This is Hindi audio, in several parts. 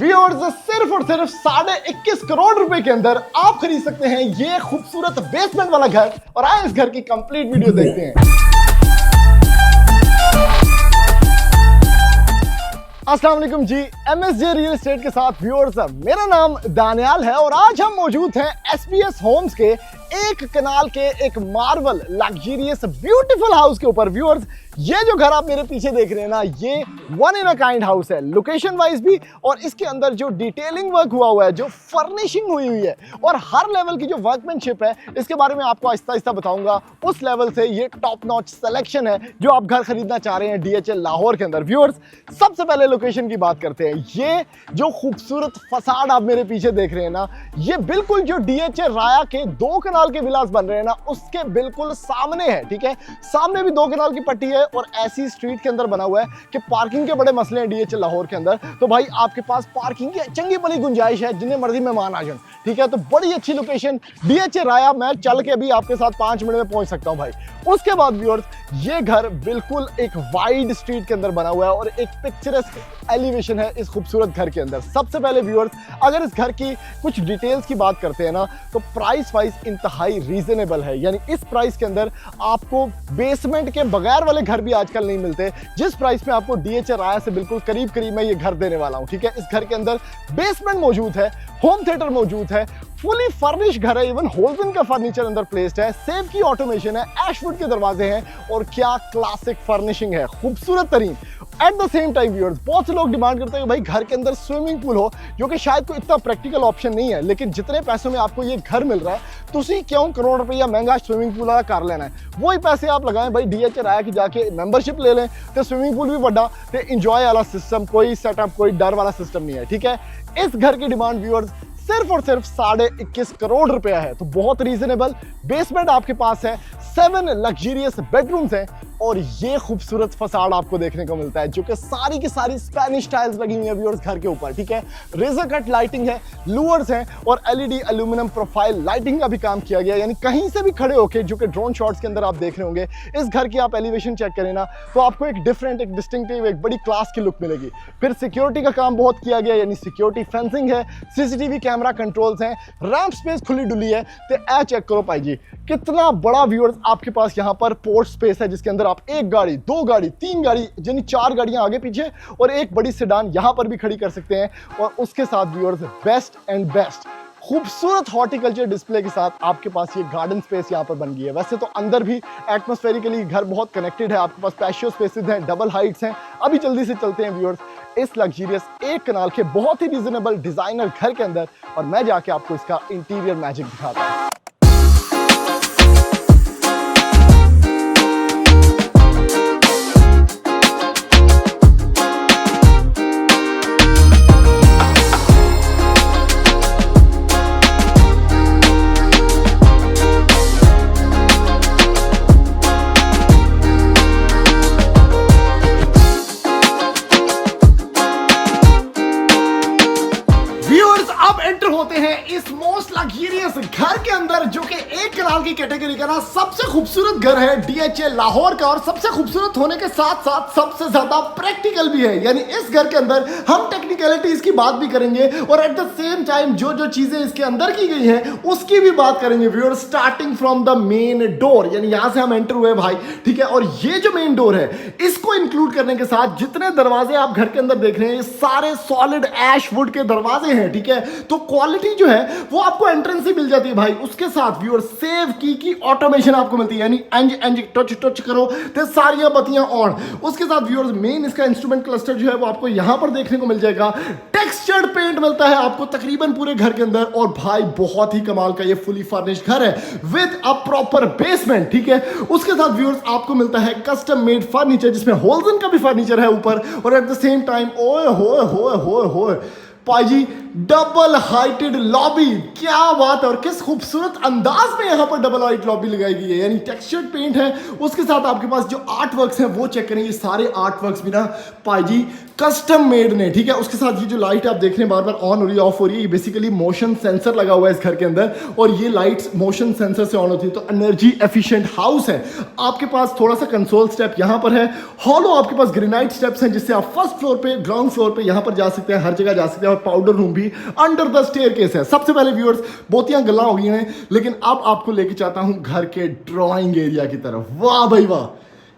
व्यूअर्स सिर्फ और सिर्फ 21.5 करोड़ रुपए के अंदर आप खरीद सकते हैं ये खूबसूरत बेसमेंट वाला घर। और आए इस घर की कंप्लीट वीडियो देखते हैं। अस्सलाम वालेकुम जी, MSJ रियल एस्टेट के साथ व्यूअर्स, मेरा नाम दानियाल है और आज हम मौजूद हैं SBS होम्स के एक कनाल के एक मार्वल लग्जरियस ब्यूटीफुल हाउस के ऊपर। व्यूअर्स, ये जो घर आप मेरे पीछे देख रहे हैं ना, ये one in a kind house है, लोकेशन वाइज भी, और इसके अंदर जो डिटेलिंग वर्क हुआ हुआ है, जो फर्निशिंग हुई हुई है और हर लेवल की जो वर्कमैनशिप है, इसके बारे में आपको आहिस्ता आहिस्ता बताऊंगा। उस लेवल से ये टॉप नॉच सिलेक्शन है जो आप घर खरीदना चाह रहे हैं DHL लाहौर के अंदर। व्यूअर्स, सबसे पहले लोकेशन की बात करते हैं। ये जो खूबसूरत फसाड आप मेरे पीछे देख रहे हैं ना, ये बिल्कुल जो DHL राया के 2 कनाल के विलास बन रहे हैं ना, उसके बिल्कुल सामने है। ठीक है, सामने भी 2 कनाल की पट्टी है और ऐसी स्ट्रीट के अंदर बना हुआ है कि पार्किंग के बड़े मसले हैं DHL लाहौर के अंदर। तो भाई आपके पास पार्किंग की चंगी बड़ी गुंजाइश है, जिन्हें मर्जी मेहमान आ जाए। ठीक है, तो बड़ी अच्छी लोकेशन DHL राया, मैं चल के अभी आपके साथ 5 मिनट में पहुंच सकता हूं भाई। उसके बाद व्यूअर्स, ये घर बिल्कुल एक वाइड स्ट्रीट के अंदर बना हुआ है और एक पिक्चरस्क एलिवेशन है इस खूबसूरत घर के अंदर। सबसे पहले व्यूअर्स, अगर इस घर की कुछ डिटेल्स की बात करते हैं ना, तो प्राइस वाइज इंतहाई रीजनेबल है। यानी इस प्राइस के अंदर आपको बेसमेंट के बगैर वाले घर भी आजकल नहीं मिलते, जिस प्राइस में आपको DHL राया से बिल्कुल करीब करीब मैं ये घर देने वाला हूं। ठीक है, इस घर के अंदर बेसमेंट मौजूद है, होम थिएटर मौजूद है, फुली फर्निश घर है, इवन होल्जन का फर्नीचर अंदर प्लेस्ड है, सेफ की ऑटोमेशन है, एशवुड के दरवाजे हैं और क्या क्लासिक फर्निशिंग है, खूबसूरत तरीन। At the same time viewers, बहुत से लोग डिमांड करते हैं कि भाई घर के अंदर स्विमिंग पूल हो, जो कि शायद कोई इतना प्रैक्टिकल ऑप्शन नहीं है, लेकिन जितने पैसों में आपको ये घर मिल रहा है, तुसी क्यों करोड़ रुपया महंगा स्विमिंग पूल वाला कर लेना है। वही पैसे आप लगाएं भाई DHL राया की जाके मेंबरशिप ले लें, तो स्विमिंग पूल भी बड़ा, तो इंजॉय वाला सिस्टम, कोई सेटअप, कोई डर वाला सिस्टम नहीं है। ठीक है, इस घर की डिमांड व्यूअर्स सिर्फ और सिर्फ 21.5 करोड़ रुपया है, तो बहुत रीजनेबल। बेसमेंट आपके पास है, 7 लग्जरियस बेडरूम्स हैं और ये खूबसूरत फसाड आपको देखने को मिलता है, जो कि सारी की सारी स्पेनिश टाइल्स लगी हुई है व्यूअर्स घर के ऊपर। ठीक है, रेजर कट लाइटिंग है, लूवर्स हैं और LED एल्यूमिनियम प्रोफाइल लाइटिंग का भी काम किया गया। यानी कहीं से भी खड़े होके, जो कि ड्रोन शॉट्स के अंदर आप देख रहे होंगे, इस घर की आप एलिवेशन चेक करें ना, तो आपको एक डिफरेंट, एक डिस्टिंक्टिव, एक बड़ी क्लास की लुक मिलेगी। फिर सिक्योरिटी का काम बहुत किया गया, यानी सिक्योरिटी फेंसिंग है, CCTV कैमरा कंट्रोल्स हैं, रैंप स्पेस खुली डुली है। तो ए चेक करो भाई जी, कितना बड़ा व्यूअर्स आपके पास यहाँ पर पोर्ट स्पेस है, जिसके अंदर आप 1 गाड़ी, 2 गाड़ी, 3 गाड़ी, यानी 4 गाड़ियां आगे पीछे और एक बड़ी सेडान यहां पर भी खड़ी कर सकते हैं। और उसके साथ व्यूअर्स, बेस्ट एंड बेस्ट खूबसूरत हॉर्टिकल्चर डिस्प्ले के साथ आपके पास ये गार्डन स्पेस यहाँ पर बन गई है। वैसे तो अंदर भी एटमॉस्फेरिकली घर बहुत कनेक्टेड है, आपके पास पैशियो स्पेसेस हैं, डबल हाइट्स हैं। अभी जल्दी से चलते हैं व्यूअर्स इस लग्जरियस एक कनाल के बहुत ही रीजनेबल डिजाइनर घर के अंदर, और मैं जाके आपको इसका इंटीरियर मैजिक दिखाता हूँ। होते हैं इस मोस्ट लग्जरियस घर के अंदर, जो कि एक कनाल की कैटेगरी का ना सबसे खूबसूरत घर है DHL लाहौर का, और सबसे खूबसूरत होने के साथ साथ सबसे ज्यादा प्रैक्टिकल भी है। यानी इस घर के अंदर हम टेक्निकलिटीज की बात भी करेंगे और एट द सेम टाइम जो जो चीजें इसके अंदर की गई हैं उसकी भी बात करेंगे viewer, starting from the main door. यानी यहां से हम एंटर हुए भाई। ठीक है, और ये जो मेन डोर है, इसको इंक्लूड करने के साथ जितने दरवाजे आप घर के अंदर देख रहे हैं, ये सारे सॉलिड ऐश वुड के दरवाजे हैं। ठीक है, तो क्वालिटी जो है वो आपको एंट्रेंस से मिल जाती है भाई। उसके साथ व्यूअर सेव की ऑटोमेशन आपको मिलती है, यानी एंज टच करो तो सारी बत्तियां ऑन। उसके साथ व्यूअर्स मेन इसका इंस्ट्रूमेंट क्लस्टर जो है वो आपको यहां पर देखने को मिल जाएगा। टेक्सचर्ड पेंट मिलता है आपको तकरीबन पूरे घर के अंदर, और भाई बहुत ही कमाल का ये फुली फर्निश्ड घर है विद अ प्रॉपर बेसमेंट। ठीक है, उसके साथ व्यूअर्स आपको मिलता है कस्टम मेड फर्नीचर, जिसमें होल्जन का भी फर्नीचर है ऊपर, और एट द सेम टाइम ओए होए होए होए होए पाजी डबल हाइटेड लॉबी, क्या बात है। और किस खूबसूरत अंदाज में यहां पर डबल हाइट लॉबी लगाई गई है, यानी टेक्सचर्ड पेंट है। उसके साथ आपके पास जो आर्ट वर्क्स हैं वो चेक करें, ये सारे आर्ट वर्क्स भी ना पाजी कस्टम मेड ने। ठीक है, उसके साथ ये जो लाइट आप देख रहे हैं बार बार ऑन हो रही है, ऑफ हो रही है, ये बेसिकली मोशन सेंसर लगा हुआ है इस घर के अंदर, और ये लाइट्स मोशन सेंसर से ऑन होती है, तो एनर्जी एफिशिएंट हाउस है। आपके पास थोड़ा सा कंसोल स्टेप यहां पर है, हॉलो आपके पास ग्रेनाइट स्टेप्स हैं, जिससे आप फर्स्ट फ्लोर पे, ग्राउंड फ्लोर पे यहां पर जा सकते हैं, हर जगह जा सकते हैं। और तरफ पाउडर रूम भी अंडर द स्टेयरकेस है। सबसे पहले व्यूअर्स बोतियां गल्ला हो गई हैं, लेकिन अब आपको लेके चाहता हूं घर के ड्राइंग एरिया की तरफ। वाह भाई वाह,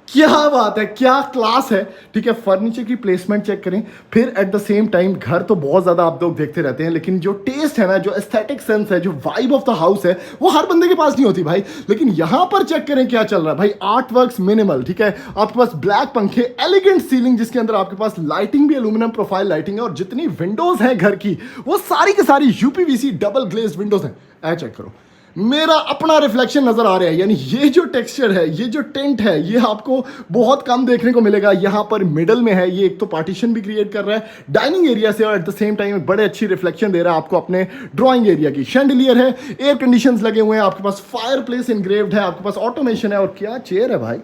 क्या बात है, क्या क्लास है। ठीक है, फर्नीचर की प्लेसमेंट चेक करें, फिर एट द सेम टाइम घर तो बहुत ज्यादा आप लोग देखते रहते हैं, लेकिन जो टेस्ट है ना, जो एस्थेटिक सेंस है, जो वाइब ऑफ द हाउस है, वो हर बंदे के पास नहीं होती भाई। लेकिन यहां पर चेक करें क्या चल रहा है भाई। आर्ट वर्क्स मिनिमल, ठीक है, आपके पास ब्लैक पंखे, एलिगेंट सीलिंग, जिसके अंदर आपके पास लाइटिंग भी एल्यूमिनियम प्रोफाइल लाइटिंग है, और जितनी विंडोज हैं घर की वो सारी की सारी यूपीवीसी डबल ग्लेज्ड विंडोज हैं। ऐ चेक करो, मेरा अपना रिफ्लेक्शन नजर आ रहा है। यानी ये जो टेक्सचर है, ये जो टेंट है, ये आपको बहुत कम देखने को मिलेगा। यहां पर मिडल में है, ये एक तो पार्टीशन भी क्रिएट कर रहा है डाइनिंग एरिया से, और एट द सेम टाइम बड़े अच्छी रिफ्लेक्शन दे रहा है आपको अपने ड्राइंग एरिया की। शैंडिलियर है, एयर कंडीशंस लगे हुए हैं, आपके पास फायर प्लेस इनग्रेव्ड है, आपके पास ऑटोमेशन है, और क्या चेयर है भाई,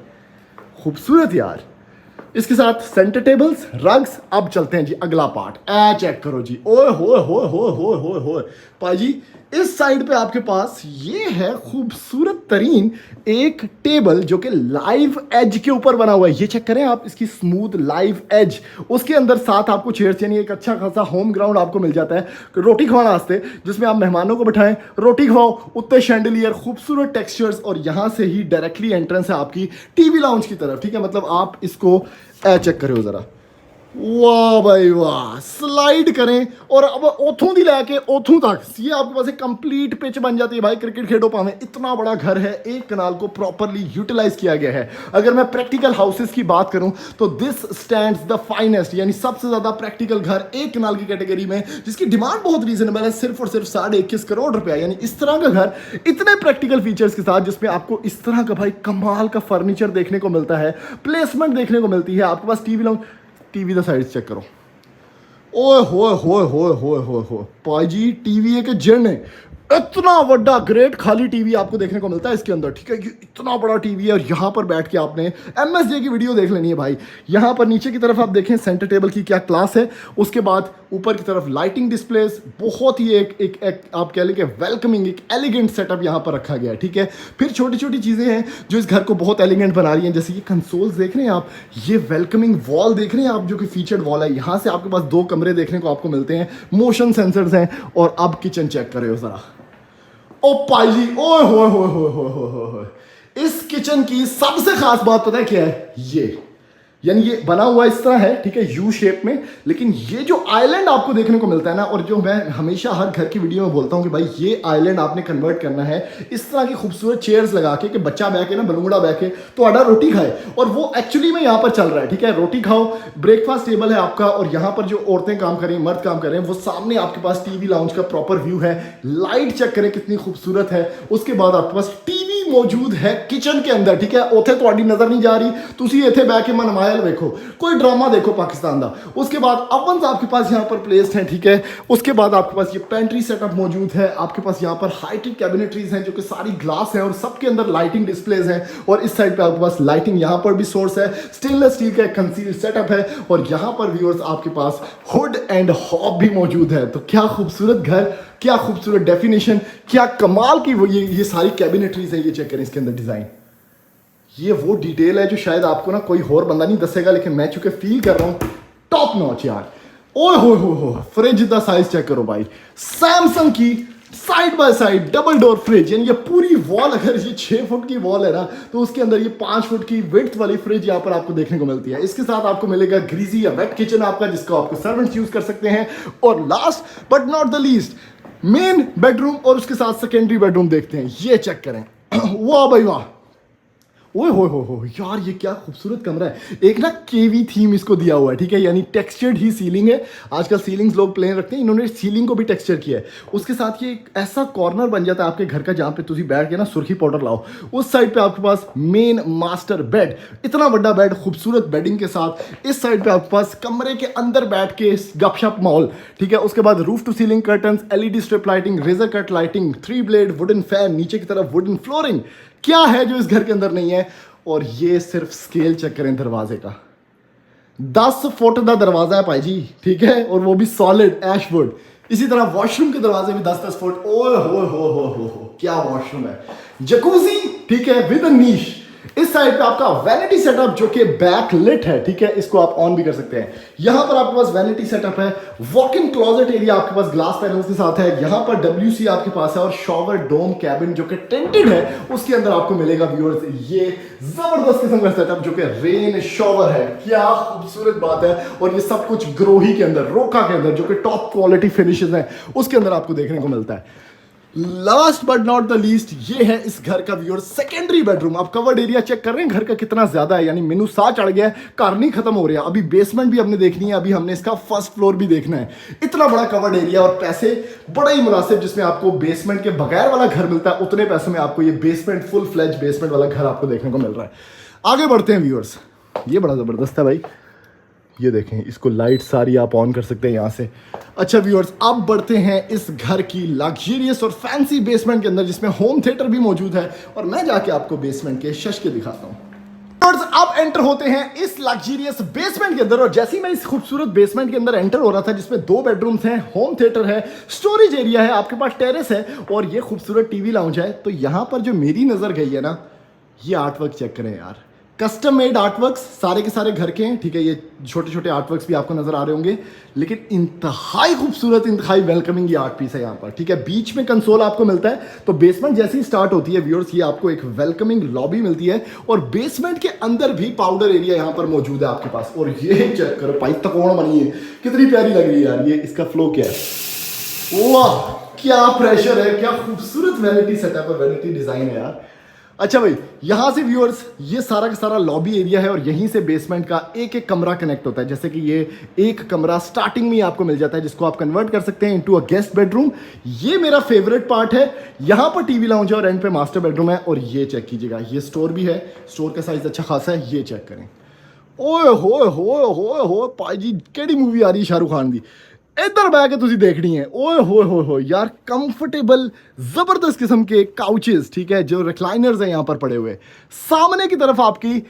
खूबसूरत यार। इसके साथ सेंटर टेबल्स, रग्स। अब चलते हैं जी अगला पार्ट। ए चेक करो जी, ओए होए होए होए होए होए होए भाई जी, इस साइड पे आपके पास ये है खूबसूरत तरीन एक टेबल जो कि लाइव एज के ऊपर बना हुआ है। ये चेक करें आप, इसकी स्मूथ लाइव एज, उसके अंदर साथ आपको चेयर्स, यानी एक अच्छा खासा होम ग्राउंड आपको मिल जाता है रोटी खवाना वास्ते, जिसमें आप मेहमानों को बिठाएं, रोटी खवाओ, उत्ते शैंडिलियर, खूबसूरत टेक्सचर्स, और यहां से ही डायरेक्टली एंट्रेंस है आपकी टीवी लाउंज की तरफ। ठीक है, मतलब आप इसको चेक करो जरा, वाह भाई वाह, स्लाइड करें और अब ओथों दी लैके ओथों तक ये आपके पास एक कंप्लीट पिच बन जाती है भाई। क्रिकेट खेडो पावे, इतना बड़ा घर है, एक कनाल को प्रॉपरली यूटिलाइज किया गया है। अगर मैं प्रैक्टिकल हाउसेस की बात करूं तो दिस स्टैंड्स द फाइनेस्ट, यानी सबसे ज्यादा प्रैक्टिकल घर एक कनाल की कैटेगरी में, जिसकी डिमांड बहुत रीजनेबल है, सिर्फ और सिर्फ 21.5 करोड़ रुपया। यानी इस तरह का घर इतने प्रैक्टिकल फीचर्स के साथ, जिसमें आपको इस तरह का भाई कमाल का फर्नीचर देखने को मिलता है, प्लेसमेंट देखने को मिलती है, आपके पास TV lounge, TV the side check करो, ओए होए होए होए होए होए होए भाई जी, टीवी एक जन है, इतना बड़ा ग्रेट खाली टीवी आपको देखने को मिलता है इसके अंदर। ठीक है, ये इतना बड़ा टीवी है, और यहां पर बैठ के आपने एमएसजे की वीडियो देख लेनी है भाई। यहां पर नीचे की तरफ आप देखें सेंटर टेबल की क्या क्लास है, उसके बाद ऊपर की तरफ लाइटिंग डिस्प्लेस, बहुत ही एक आप कह लें कि वेलकमिंग, एक एलिगेंट सेटअप यहां पर रखा गया है। ठीक है, फिर छोटी छोटी चीजें हैं जो इस घर को बहुत एलिगेंट बना रही हैं, जैसे ये कंसोल्स देख रहे हैं आप, ये वेलकमिंग वॉल देख रहे हैं आप, जो कि फीचर्ड वॉल है। यहां से आपके पास 2 कमरे देखने को आपको मिलते हैं, मोशन सेंसर्स हैं। और अब किचन चेक करें जरा, ओ पाई जी, ओए होए होए होए होए होए होए, इस किचन की सबसे खास बात पता है क्या है, ये यानी ये बना हुआ इस तरह है, ठीक है, यू शेप में, लेकिन ये जो आइलैंड आपको देखने को मिलता है ना, और जो मैं हमेशा हर घर की वीडियो में बोलता हूं कि भाई ये आइलैंड आपने कन्वर्ट करना है इस तरह की खूबसूरत चेयर्स लगा के कि बच्चा बैठे ना, बलूंगड़ा बैठे तो आडा रोटी खाए, और वो एक्चुअली में यहाँ पर चल रहा है। ठीक है, रोटी खाओ, ब्रेकफास्ट टेबल है आपका, और यहाँ पर जो औरतें काम कर रही हैं, मर्द काम कर रहे हैं, वो सामने आपके पास टीवी लाउंज का प्रॉपर व्यू है। लाइट चेक करें कितनी खूबसूरत है। उसके बाद आपके पास टीवी मौजूद है किचन के अंदर। ठीक है, उथे थोड़ी नजर नहीं जा रही, तुसी इथे बैठ के मनमायल देखो, कोई ड्रामा देखो पाकिस्तान का। उसके बाद ओवन्स आपके पास यहाँ पर प्लेस्ड हैं। ठीक है, उसके बाद आपके पास ये पेंट्री सेटअप मौजूद है, आपके पास यहाँ पर हाईटेक कैबिनेटरीज हैं जो कि सारी ग्लास हैं, और सबके अंदर लाइटिंग डिस्प्लेज हैं। और इस साइड पे आपके पास लाइटिंग, यहाँ पर भी सोर्स है, स्टेनलेस स्टील का एक कंसील्ड सेटअप है, और यहाँ पर व्यूअर्स आपके पास हुड एंड हॉब भी मौजूद है। तो क्या खूबसूरत घर, क्या खूबसूरत डेफिनेशन, क्या कमाल की वो ये सारी कैबिनेटरीज है। ये चेक करें इसके अंदर डिजाइन, ये वो डिटेल है जो शायद आपको ना कोई और बंदा नहीं दसेगा, लेकिन मैं चूंकि फील कर रहा हूं टॉप नॉच यार। ओए हो फ्रिज दा साइज चेक करो भाई, सैमसंग की side by side double door fridge, यानी ये पूरी वॉल, अगर ये 6 फुट की वॉल है ना, तो उसके अंदर ये 5 फुट की विड्थ वाली फ्रिज यहाँ पर आपको देखने को मिलती है। इसके साथ आपको मिलेगा ग्रीजी या वेट किचन आपका, जिसको आपको सर्वेंट्स यूज कर सकते हैं। और last but not the least, main bedroom और उसके साथ सेकेंडरी बेडरूम देखते हैं। ये चेक करें, वाह भाई वाह, ओए हो यार, ये क्या खूबसूरत कमरा है। एक ना केवी थीम इसको दिया हुआ है। ठीक है, यानी टेक्सचर्ड ही सीलिंग है। आजकल सीलिंग्स लोग प्लेन रखते हैं, इन्होंने सीलिंग को भी टेक्सचर किया है। उसके साथ ये एक ऐसा कॉर्नर बन जाता है आपके घर का, जहां पे तुम बैठ के ना सुर्खी पाउडर लाओ। उस साइड पे आपके पास मेन मास्टर बेड, इतना बड़ा बेड, खूबसूरत बेडिंग के साथ। इस साइड पे आपके पास कमरे के अंदर बैठ के गपशप माहौल। ठीक है, उसके बाद roof to ceiling curtains, LED strip lighting, razor cut lighting, 3 blade wooden fan, नीचे की तरफ वुडन फ्लोरिंग। क्या है जो इस घर के अंदर नहीं है। और ये सिर्फ स्केल चेक करें दरवाजे का, 10 फुट का दरवाजा है भाई जी। ठीक है, और वो भी सॉलिड एशवुड। इसी तरह वॉशरूम के दरवाजे भी 10-10 फुट। ओए हो क्या वॉशरूम है। जकूजी, ठीक है, विद अ नीश, इस साइड पे आपका वैनिटी सेटअप जो कि बैक लिट है, ठीक है, इसको आप ऑन भी कर सकते हैं। यहां पर आपके पास वैनिटी सेटअप है, वॉक इन क्लोजेट एरिया आपके पास ग्लास पैनल्स के साथ है, यहां पर WC आपके पास है और शॉवर डोम कैबिन जो कि टेंटेड है उसके अंदर आपको मिलेगा व्यूअर्स ये जबरदस्त किस्म का सेटअप जो कि रेन शॉवर है। क्या खूबसूरत बात है। और ये सब कुछ ग्रोही के अंदर, रोका के अंदर, जो कि टॉप क्वालिटी फिनिशेस हैं उसके अंदर आपको देखने को मिलता है। Last but not the least, ये है इस घर का व्यूअर सेकेंडरी बेडरूम। आप कवर्ड एरिया चेक कर रहे हैं घर का कितना ज्यादा है, यानी मेनू सा चढ़ गया है, कार नहीं खत्म हो रहा। अभी बेसमेंट भी हमने देखनी है, अभी हमने इसका फर्स्ट फ्लोर भी देखना है। इतना बड़ा कवर्ड एरिया और पैसे बड़ा ही मुनासिब, जिसमें आपको बेसमेंट के बगैर वाला घर मिलता है उतने पैसों में आपको ये बेसमेंट, फुल फ्लेज बेसमेंट वाला घर आपको देखने को मिल रहा है। आगे बढ़ते हैं व्यूअर्स, ये बड़ा जबरदस्त है भाई, ये देखें, इसको लाइट सारी आप ऑन कर सकते हैं यहाँ से। अच्छा व्यूअर्स, अब बढ़ते हैं इस घर की लग्जरियस और फैंसी बेसमेंट के अंदर, जिसमें होम थिएटर भी मौजूद है और मैं जाके आपको बेसमेंट के शश के दिखाता हूँ। अब एंटर होते हैं इस लग्जरियस बेसमेंट के अंदर और जैसे ही मैं इस खूबसूरत बेसमेंट के अंदर एंटर हो रहा था, जिसमें 2 बेडरूम्स हैं, होम थिएटर है, स्टोरेज एरिया है, आपके पास टेरेस है और ये खूबसूरत टीवी लाउंज है, तो यहां पर जो मेरी नजर गई है ना, ये आर्टवर्क चेक करें यार। कस्टम मेड आर्टवर्क्स सारे के सारे घर के हैं, ठीक है, ये छोटे छोटे आर्टवर्क्स भी आपको नजर आ रहे होंगे, लेकिन इंतहाई खूबसूरत, इंतहाई वेलकमिंग ये आर्ट पीस है यहाँ पर, ठीक है। बीच में कंसोल आपको मिलता है, तो बेसमेंट जैसे ही स्टार्ट होती है व्यूअर्स, ये आपको एक वेलकमिंग लॉबी मिलती है और बेसमेंट के अंदर भी पाउडर एरिया यहाँ पर मौजूद है आपके पास। और ये चेक करो, पाइप तकोड़ बनी है, कितनी प्यारी लग रही है यार। ये इसका फ्लो क्या है, वाह क्या प्रेशर है, क्या खूबसूरत वैनिटी सेटअप है, वैनिटी डिजाइन है यार। अच्छा भाई, यहां से व्यूअर्स ये सारा का सारा लॉबी एरिया है और यहीं से बेसमेंट का एक एक कमरा कनेक्ट होता है। जैसे कि ये एक कमरा स्टार्टिंग में आपको मिल जाता है, जिसको आप कन्वर्ट कर सकते हैं इनटू अ गेस्ट बेडरूम। ये मेरा फेवरेट पार्ट है, यहां पर टीवी लाउंज है और एंड पे मास्टर बेडरूम है। और ये चेक कीजिएगा, ये स्टोर भी है, स्टोर का साइज अच्छा खासा है, ये चेक करें। ओए होए होए होए होए पाई जी, केड़ी मूवी आ रही है शाहरुख खान की, इधर बैठ के तुझी देखनी है। ओए हो यार, कंफर्टेबल जबरदस्त किस्म के काउचेस, ठीक है, जो रिक्लाइनर्स हैं यहाँ पर पड़े हुए। सामने की तरफ आपकी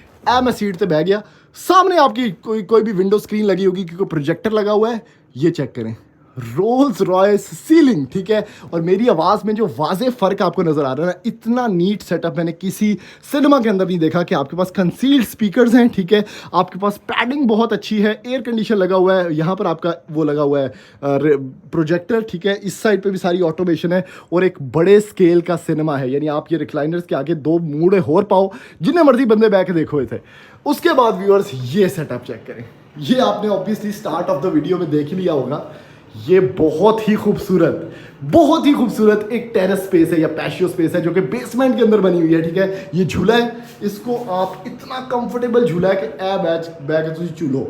मैं सीट पे बैठ गया, सामने आपकी कोई भी विंडो स्क्रीन लगी होगी, क्योंकि प्रोजेक्टर लगा हुआ है। ये चेक करें, रोल्स रॉयस सीलिंग, ठीक है। और मेरी आवाज़ में जो वाज़े फ़र्क आपको नज़र आ रहा है ना, इतना नीट सेटअप मैंने किसी सिनेमा के अंदर नहीं देखा। कि आपके पास कंसील्ड स्पीकर्स हैं, ठीक है, आपके पास पैडिंग बहुत अच्छी है, एयर कंडीशन लगा हुआ है, यहाँ पर आपका वो लगा हुआ है प्रोजेक्टर, ठीक है, इस साइड पे भी सारी ऑटोमेशन है और एक बड़े स्केल का सिनेमा है, यानी आप ये रिक्लाइनर्स के आगे 2 मूड़े होर पाओ, जिन्हें मर्जी बंदे बैठ के देखो हुए थे। उसके बाद व्यूअर्स ये सेटअप चेक करें, ये आपने obviously start of the video में देख लिया होगा। ये बहुत ही खूबसूरत एक टेरेस स्पेस है या पैशियो स्पेस है, जो कि बेसमेंट के अंदर बनी हुई है, ठीक है। ये झूला है, इसको आप इतना कंफर्टेबल झूला है कि बैग तुझे चूलो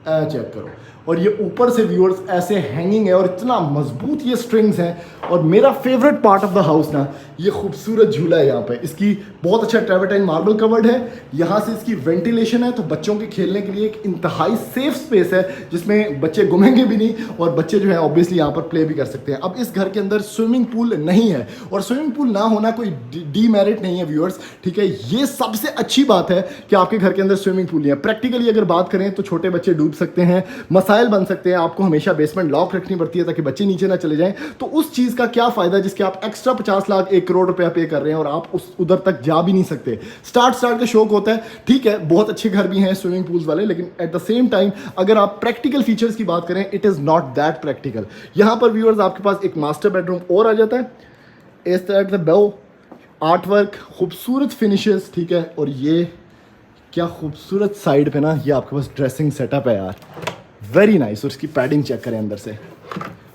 चेक करो। और ये ऊपर से व्यूअर्स ऐसे हैंगिंग है और इतना मजबूत ये स्ट्रिंग्स हैं। और मेरा favourite part of the house ना, ये खूबसूरत झूला है यहाँ पे, इसकी बहुत अच्छा ट्रेवर्टाइन मार्बल कवर्ड है, यहाँ से इसकी वेंटिलेशन है, तो बच्चों के खेलने के लिए एक इंतहाई सेफ स्पेस है, जिसमें बच्चे घूमेंगे भी नहीं और बच्चे जो है ऑब्वियसली यहाँ पर प्ले भी कर सकते हैं। अब इस घर के अंदर स्विमिंग पूल नहीं है, और स्विमिंग पूल ना होना कोई डीमेरिट नहीं है व्यूअर्स, ठीक है। ये सबसे अच्छी बात है कि आपके घर के अंदर स्विमिंग पूल नहीं है। प्रैक्टिकली अगर बात करें तो छोटे बच्चे डूब सकते हैं, मसाइल बन सकते हैं, आपको हमेशा बेसमेंट लॉक रखनी पड़ती है ताकि बच्चे नीचे ना चले जाएं। तो उस चीज का क्या फायदा जिसके आप एक्स्ट्रा 50 लाख 1 करोड़ रुपया पे कर रहे हैं और आप उधर तक जा भी नहीं सकते। स्टार्ट का शौक होता है, ठीक है, बहुत अच्छे घर भी हैं स्विमिंग पूल्स वाले, लेकिन एट द सेम टाइम अगर आप प्रैक्टिकल फीचर्स की बात करें, it is not that practical. यहां पर व्यूअर्स आपके पास एक मास्टर बेडरूम और आ जाता है, इस तरह से बेव आर्टवर्क, खूबसूरत फिनिशेस, ठीक है। और ये क्या खूबसूरत साइड पे ना, ये आपके पास ड्रेसिंग सेटअप है यार, वेरी नाइस। और इसकी पैडिंग चेक करें अंदर से।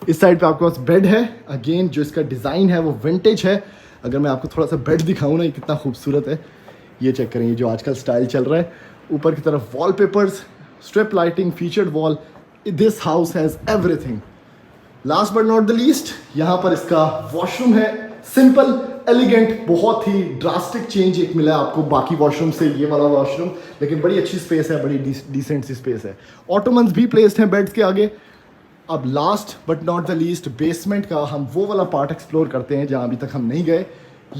इस साइड पे आपके पास बेड है, अगेन जो इसका डिज़ाइन है वो विंटेज है। अगर मैं आपको थोड़ा सा बेड दिखाऊं ना, ये कितना खूबसूरत है, ये चेक करें, ये जो आजकल स्टाइल चल रहा है। ऊपर की तरफ wallpapers, strip lighting, featured wall, this house has everything. Last but not the least, यहाँ पर इसका वॉशरूम है, सिंपल एलिगेंट, बहुत ही ड्रास्टिक चेंज एक मिला है आपको बाकी वॉशरूम से, ये वाला वॉशरूम, लेकिन बड़ी अच्छी स्पेस है, बड़ी डिसेंट सी स्पेस है। ऑटोमन्स भी प्लेस्ड हैं बेड्स के आगे। अब last but not the least, basement का हम वो वाला पार्ट एक्सप्लोर करते हैं जहाँ अभी तक हम नहीं गए।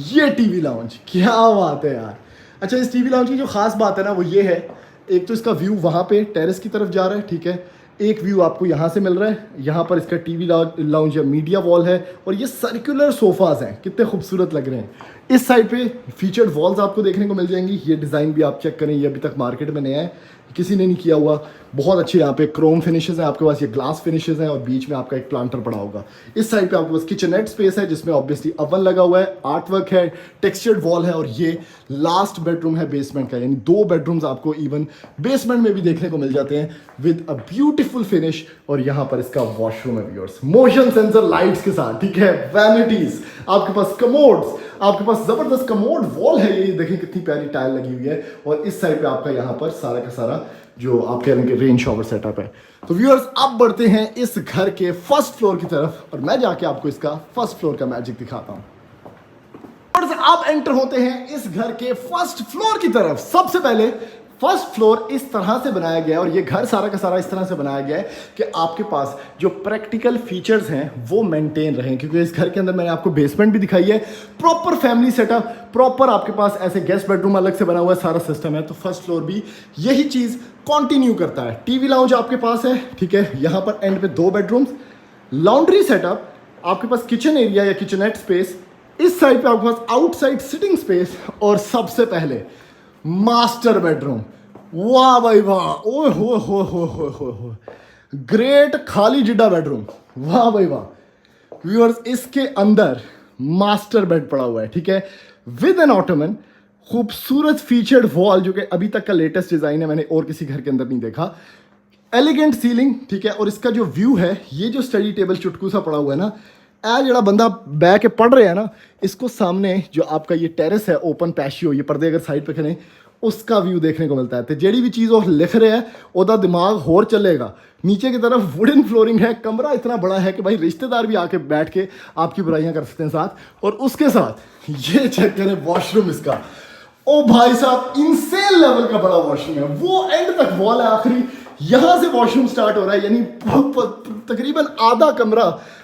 ये टीवी लाउंज, क्या बात है यार। अच्छा, इस टीवी लाउंज की जो खास बात है ना वो ये है, एक तो इसका व्यू वहाँ पे टेरेस की तरफ जा रहा है, ठीक है, एक व्यू आपको यहाँ से मिल रहा है, यहाँ पर इसका टीवी लाउंज या मीडिया वॉल है और ये सर्कुलर सोफाज हैं, कितने खूबसूरत लग रहे हैं। इस साइड पे फीचर्ड वॉल्स आपको देखने को मिल जाएंगी। ये डिज़ाइन भी आप चेक करें, ये अभी तक मार्केट में नया है, किसी ने नहीं किया हुआ। बहुत अच्छे यहाँ पे क्रोम फिनिशेस हैं आपके पास, ये ग्लास फिनिशेस हैं और बीच में आपका एक प्लांटर पड़ा होगा। इस साइड पे आपके पास किचननेट स्पेस है जिसमें ऑब्वियसली ओवन लगा हुआ है, आर्ट वर्क है, टेक्सचर्ड वॉल है और ये लास्ट बेडरूम है बेसमेंट का, यानी 2 बेडरूम्स आपको इवन बेसमेंट में भी देखने को मिल जाते हैं विद अ ब्यूटीफुल फिनिश। और यहाँ पर इसका वॉशरूम है व्यूअर्स, मोशन सेंसर लाइट्स के साथ, ठीक है, वैनिटीज, आपके पास कमोड्स, आपके पास जबरदस्त कमोड वॉल है, ये देखें कितनी प्यारी टाइल लगी हुई है। और इस साइड पे आपका यहाँ पर सारा का सारा जो आप कह रहे हैं रेन शॉवर सेटअप है। तो व्यूअर्स अब बढ़ते हैं इस घर के फर्स्ट फ्लोर की तरफ और मैं जाके आपको इसका फर्स्ट फ्लोर का मैजिक दिखाता हूँ। अब एंटर होते हैं इस घर के फर्स्ट फ्लोर की तरफ। सबसे पहले फर्स्ट फ्लोर इस तरह से बनाया गया है और ये घर सारा का सारा इस तरह से बनाया गया है कि आपके पास जो प्रैक्टिकल फीचर्स हैं वो मेंटेन रहें, क्योंकि इस घर के अंदर मैंने आपको बेसमेंट भी दिखाई है, प्रॉपर फैमिली सेटअप, प्रॉपर आपके पास ऐसे गेस्ट बेडरूम अलग से बना हुआ है, सारा सिस्टम है। तो फर्स्ट फ्लोर भी यही चीज़ कंटिन्यू करता है। टीवी लाउंज आपके पास है, ठीक है, यहाँ पर एंड पे 2 बेडरूम्स, लॉन्ड्री सेटअप, आपके पास किचन एरिया या किचनेट स्पेस, इस साइड पे आपके पास आउटसाइड सिटिंग स्पेस और सबसे पहले मास्टर बेडरूम। वाह भाई वाह, ओए हो ग्रेट खाली जिड्डा बेडरूम, वाह भाई वाह। व्यूअर्स इसके अंदर मास्टर बेड पड़ा हुआ है, ठीक है, विद एन ऑटोमन, खूबसूरत फीचर्ड वॉल जो कि अभी तक का लेटेस्ट डिजाइन है, मैंने और किसी घर के अंदर नहीं देखा। एलिगेंट सीलिंग, ठीक है, और इसका जो व्यू है, ये जो स्टडी टेबल चुटकू सा पड़ा हुआ है ना, ए जड़ा बंदा बैठ के पढ़ रहे हैं ना, इसको सामने जो आपका ये टेरेस है ओपन पैशियो, ये पर्दे अगर साइड पे करें उसका व्यू देखने को मिलता है। तो जेड़ी भी चीज़ वो लिख रहे हैं ओदा दिमाग होर चलेगा। नीचे की तरफ वुडन फ्लोरिंग है, कमरा इतना बड़ा है कि भाई रिश्तेदार भी आके बैठ के आपकी बुराइयां कर सकते हैं साथ। और उसके साथ ये चेक करें वॉशरूम इसका, ओ भाई साहब इंसेन लेवल का बड़ा वॉशरूम है, वो एंड तक वॉल है, आखिरी यहां से वॉशरूम स्टार्ट हो रहा है, यानी तकरीबन आधा कमरा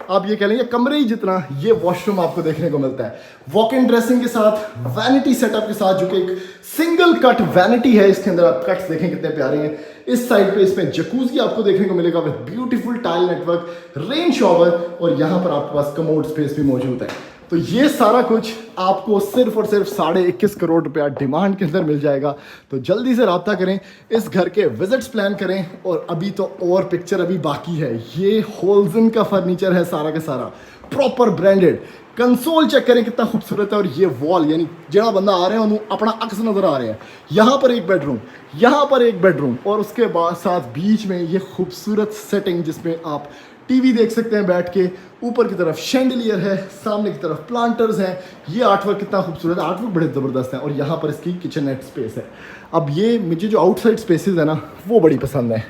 आप ये कह लेंगे कमरे ही जितना ये वॉशरूम आपको देखने को मिलता है। वॉक इन ड्रेसिंग के साथ, वैनिटी सेटअप के साथ, जो कि एक सिंगल कट वैनिटी है, इसके अंदर आप कट्स देखें कितने प्यारे हैं। इस साइड पे इसमें जकूजी आपको देखने को मिलेगा with beautiful tile network, rain shower और यहाँ पर आपके पास कमोड स्पेस भी मौजूद है। तो ये सारा कुछ आपको सिर्फ और सिर्फ 21.5 करोड़ रुपया डिमांड के अंदर मिल जाएगा। तो जल्दी से रब्ता करें, इस घर के विजिट्स प्लान करें। और अभी तो और पिक्चर अभी बाकी है। ये होल्जन का फर्नीचर है सारा का सारा, प्रॉपर ब्रांडेड। कंसोल चेक करें कितना खूबसूरत है। और ये वॉल, यानी जड़ा बंदा आ रहे हैं उन्होंने अपना अक्स नजर आ रहे हैं। यहाँ पर एक बेडरूम, यहाँ पर एक बेडरूम और उसके बाद साथ बीच में ये खूबसूरत सेटिंग जिसमें आप टीवी देख सकते हैं बैठ के। ऊपर की तरफ शैंडलियर है, सामने की तरफ प्लांटर्स हैं। ये आर्टवर्क कितना खूबसूरत है, आर्टवर्क बड़े ज़बरदस्त है। और यहाँ पर इसकी किचननेट स्पेस है। अब ये मुझे जो आउटसाइड स्पेसेस है ना वो बड़ी पसंद है।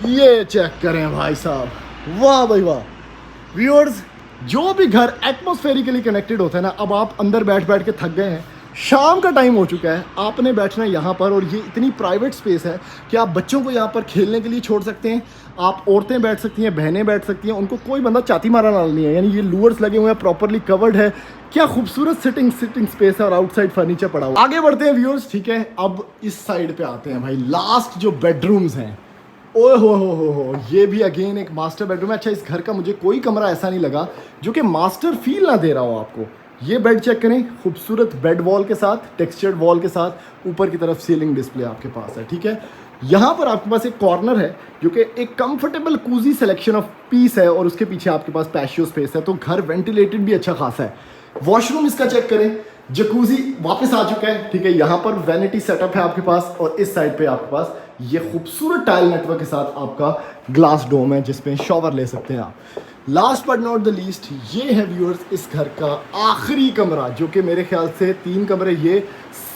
ये चेक करें भाई साहब, वाह भाई वाह। व्यूअर्स, जो भी घर एटमॉस्फेरिकली कनेक्टेड होता है ना, अब आप अंदर बैठ बैठ के थक गए हैं, शाम का टाइम हो चुका है, आपने बैठना है यहाँ पर। और ये इतनी प्राइवेट स्पेस है कि आप बच्चों को यहाँ पर खेलने के लिए छोड़ सकते हैं, आप औरतें बैठ सकती हैं, बहनें बैठ सकती हैं, उनको कोई बंदा चाती मारा ना नहीं है। यानी ये लूअर्स लगे हुए हैं, प्रॉपरली कवर्ड है। क्या खूबसूरत सिटिंग स्पेस है और आउटसाइड फर्नीचर पड़ा हुआ। आगे बढ़ते हैं व्यूअर्स, ठीक है। अब इस साइड पे आते हैं भाई, लास्ट जो बेडरूम्स हैं, ओए हो, ये भी अगेन एक मास्टर बेडरूम है। अच्छा, इस घर का मुझे कोई कमरा ऐसा नहीं लगा जो कि मास्टर फील ना दे रहा हो आपको। ये बेड चेक करें, खूबसूरत बेड वॉल के साथ, टेक्सचर्ड वॉल के साथ, ऊपर की तरफ सीलिंग डिस्प्ले आपके पास है, ठीक है। यहाँ पर आपके पास एक कॉर्नर है जो कि एक comfortable cosy selection of peace है और उसके पीछे आपके पास पैशियो स्पेस है। तो घर वेंटिलेटेड भी अच्छा खासा है। वॉशरूम इसका चेक करें, जकूजी वापस आ चुका है, ठीक है। यहाँ पर वैनिटी सेटअप है आपके पास और इस साइड पे आपके पास ये खूबसूरत टाइल नेटवर्क के साथ आपका ग्लास डोम है जिसमें शॉवर ले सकते हैं आप। Last but not the least, ये है व्यूअर्स इस घर का आखिरी कमरा, जो कि मेरे ख्याल से 3 कमरे, ये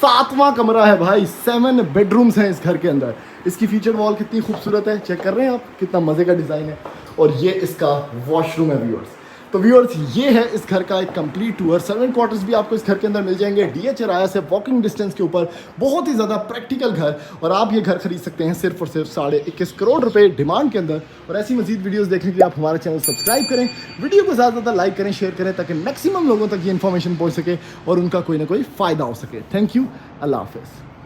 7वां कमरा है भाई। 7 बेडरूम्स हैं इस घर के अंदर। इसकी फीचर वॉल कितनी खूबसूरत है, चेक कर रहे हैं आप, कितना मज़े का डिज़ाइन है। और ये इसका वॉशरूम है व्यूअर्स। तो व्यूअर्स, ये है इस घर का एक कंप्लीट टूर। सर्वेंट क्वार्टर्स भी आपको इस घर के अंदर मिल जाएंगे, डीएच राया से वॉकिंग डिस्टेंस के ऊपर। बहुत ही ज़्यादा प्रैक्टिकल घर, और आप ये घर खरीद सकते हैं सिर्फ और सिर्फ 21.5 करोड़ रुपए डिमांड के अंदर। और ऐसी मजीद वीडियोस देखने के लिए आप हमारा चैनल सब्सक्राइब करें, वीडियो को ज़्यादा से ज़्यादा लाइक करें, शेयर करें, ताकि मैक्सिमम लोगों तक ये इन्फॉर्मेशन पहुँच सके और उनका कोई ना कोई फ़ायदा हो सके। थैंक यू, अल्लाह हाफिज़।